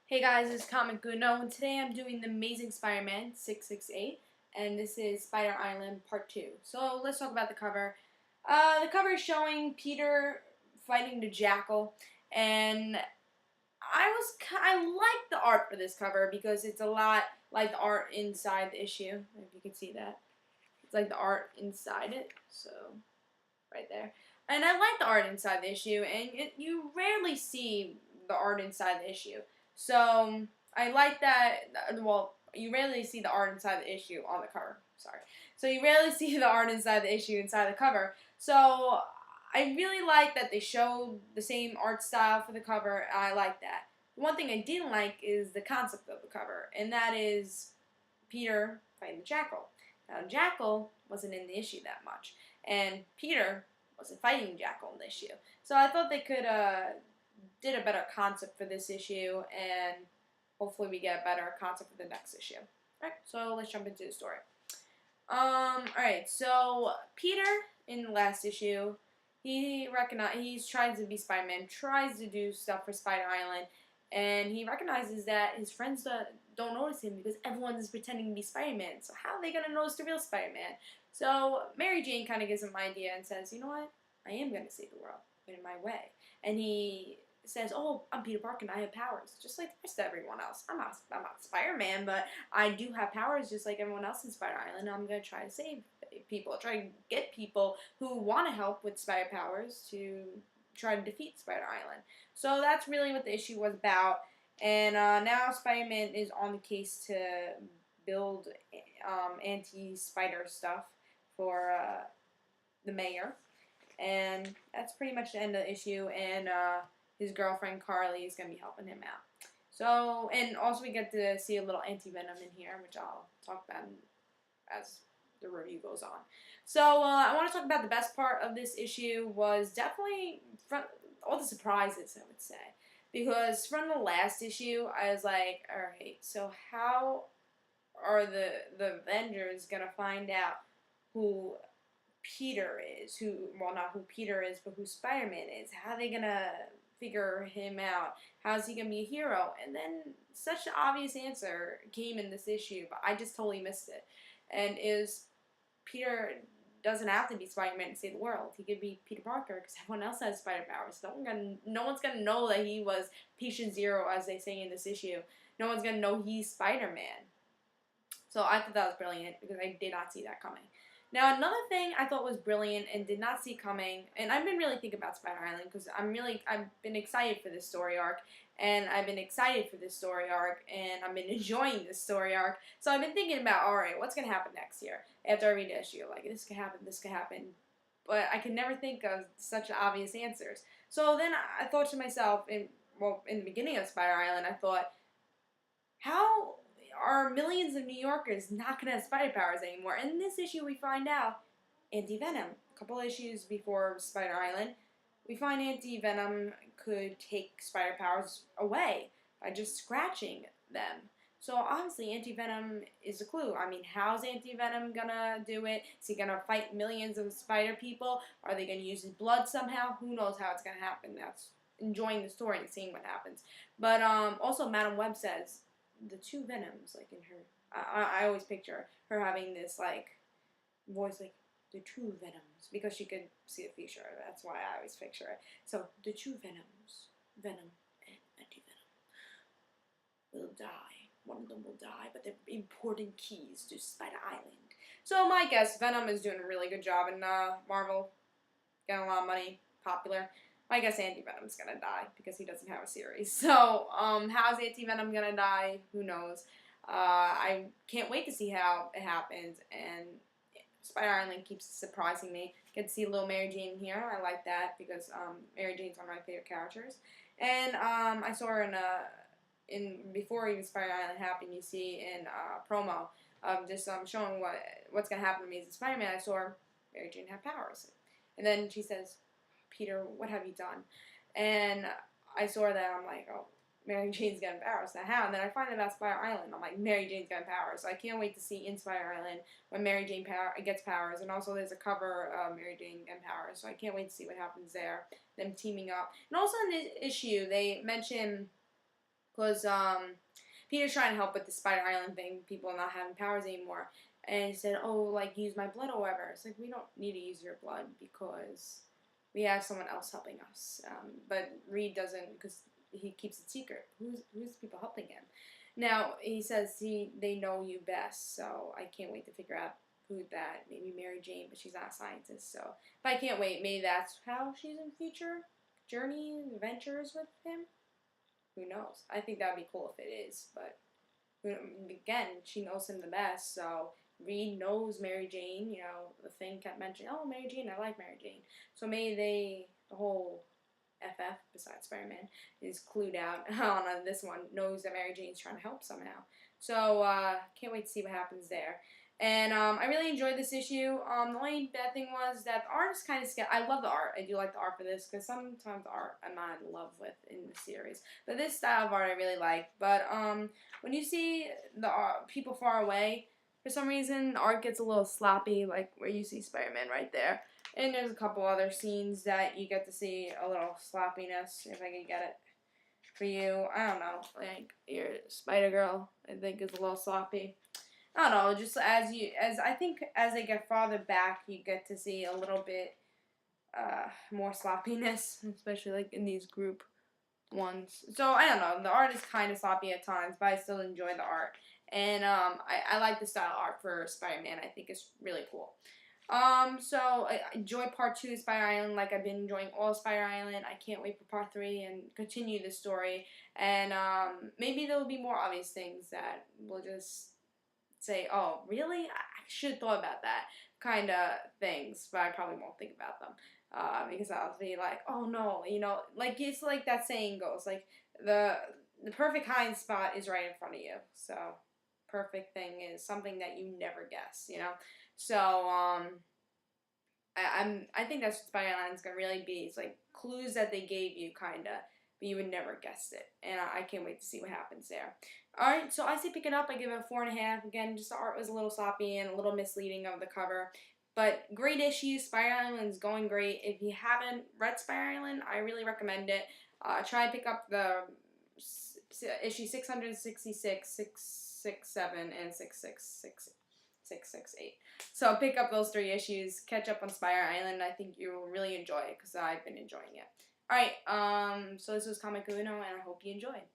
Hey guys, it's Comic Guno, and today I'm doing The Amazing Spider-Man 668, and this is Spider Island Part 2. So let's talk about the cover. The cover is showing Peter fighting the Jackal, and I like the art for this cover because it's a lot like the art inside the issue, if you can see that. It's like the art inside it, so right there. And I like the art inside the issue, and you rarely see the art inside the issue. So I like that. Well, you rarely see the art inside the issue on the cover. Sorry. So you rarely see the art inside the issue inside the cover. So I really like that they showed the same art style for the cover. I like that. One thing I didn't like is the concept of the cover, and that is Peter fighting the Jackal. Now, Jackal wasn't in the issue that much, and Peter wasn't fighting Jackal in the issue. So I thought they could did a better concept for this issue, and hopefully we get a better concept for the next issue. Alright, so let's jump into the story. Alright, so Peter in the last issue, he's trying to be Spider-Man, tries to do stuff for Spider Island, and he recognizes that his friends don't notice him because everyone is pretending to be Spider-Man. So how are they gonna notice the real Spider-Man? So Mary Jane kind of gives him an idea and says, you know what? I am gonna save the world, but in my way. And he says, oh, I'm Peter Parker and I have powers, just like the rest of everyone else. I'm not Spider-Man, but I do have powers just like everyone else in Spider Island. I'm gonna try to save people, try to get people who want to help with spider powers to try to defeat Spider Island. So that's really what the issue was about. And now Spider-Man is on the case to build anti-spider stuff for the mayor. And that's pretty much the end of the issue. And his girlfriend Carly is going to be helping him out. So, and also we get to see a little anti-venom in here, which I'll talk about as the review goes on. So I want to talk about the best part of this issue was definitely all the surprises, I would say. Because from the last issue, I was like, alright, so how are the Avengers going to find out who Peter is? Well, not who Peter is, but who Spider-Man is. How are they going to figure him out? How is he going to be a hero? And then such an obvious answer came in this issue, but I just totally missed it. And is Peter doesn't have to be Spider-Man to save the world. He could be Peter Parker because everyone else has spider powers. No one's gonna know that he was Patient Zero, as they say in this issue. No one's gonna know he's Spider-Man. So I thought that was brilliant because I did not see that coming. Now, another thing I thought was brilliant and did not see coming, and I've been really thinking about Spider Island because I've been excited for this story arc, and I've been excited for this story arc, and I've been enjoying this story arc. So I've been thinking about, alright, what's going to happen next year after I read the issue? Like, this could happen. But I can never think of such obvious answers. So then I thought to myself, in the beginning of Spider Island, I thought, how are millions of New Yorkers not going to have spider powers anymore? And in this issue, we find out anti-venom. A couple issues before Spider Island, we find anti-venom could take spider powers away by just scratching them. So obviously, anti-venom is a clue. I mean, how's anti-venom gonna do it? Is he gonna fight millions of spider people? Are they gonna use his blood somehow? Who knows how it's gonna happen? That's enjoying the story and seeing what happens. But also, Madam Web says the two Venoms, like in her, I always picture her having this like voice, like the two Venoms, because she could see the future. That's why I always picture it. So the two Venoms, Venom and Anti-Venom, will die. One of them will die, but they're important keys to Spider Island. So my guess, Venom is doing a really good job in Marvel, getting a lot of money, popular. I guess Anti-Venom's gonna die because he doesn't have a series. So, how's Anti-Venom gonna die? Who knows? I can't wait to see how it happens, and Spider Island keeps surprising me. Get to see little Mary Jane here. I like that because Mary Jane's one of my favorite characters. And I saw her in before even Spider Island happened. You see in promo just showing what's gonna happen to me as a Spider-Man. I saw Mary Jane have powers, and then she says, Peter, what have you done? And I saw that, I'm like, oh, Mary Jane's getting powers. Now how? And then I find out about Spider Island. I'm like, Mary Jane's getting powers. So I can't wait to see in Spider Island when Mary Jane gets powers. And also there's a cover of Mary Jane getting powers. So I can't wait to see what happens there. Them teaming up. And also in this issue, they mention because Peter's trying to help with the Spider Island thing, people not having powers anymore, and he said, "Oh, like use my blood or whatever." It's like we don't need to use your blood because we have someone else helping us. But Reed doesn't because he keeps it secret. Who's the people helping him? Now he says they know you best, so I can't wait to figure out who that. Maybe Mary Jane, but she's not a scientist, so but I can't wait. Maybe that's how she's in future journey adventures with him. Who knows? I think that would be cool if it is, but again, she knows him the best, so Reed knows Mary Jane. You know, the thing kept mentioning, "Oh, Mary Jane, I like Mary Jane." So maybe the whole FF, besides Spider-Man, is clued out on this one, knows that Mary Jane's trying to help somehow. So, can't wait to see what happens there. And I really enjoyed this issue. The only bad thing was that the art is kind of scary. I love the art. I do like the art for this because sometimes the art I'm not in love with in the series. But this style of art I really like. But when you see the people far away, for some reason the art gets a little sloppy, like where you see Spider-Man right there. And there's a couple other scenes that you get to see a little sloppiness, if I can get it for you. I don't know, like your Spider-Girl, I think is a little sloppy. I don't know, just as I think as they get farther back, you get to see a little bit more sloppiness, especially like in these group ones. So I don't know, the art is kind of sloppy at times, but I still enjoy the art. And I like the style of art for Spider-Man. I think it's really cool. So I enjoy part 2 of Spider Island like I've been enjoying all of Spider Island. I can't wait for part 3 and continue the story. And maybe there will be more obvious things that will just say, "Oh, really? I should have thought about that," kind of things, but I probably won't think about them because I'll be like, "Oh no," you know, like it's like that saying goes, like the perfect hiding spot is right in front of you. So perfect thing is something that you never guess, you know. So I think that's what Spy Island's gonna really be. It's like clues that they gave you, kinda, but you would never guess it. And I can't wait to see what happens there. All right, so I say pick it up. I give it a 4.5. Again, just the art was a little sloppy and a little misleading of the cover, but great issue. Spy Island's going great. If you haven't read Spy Island, I really recommend it. Try and pick up the issue 666, 667, and 668. So pick up those 3 issues, catch up on Spire Island. I think you will really enjoy it because I've been enjoying it. Alright, so this was Comic Uno, and I hope you enjoyed.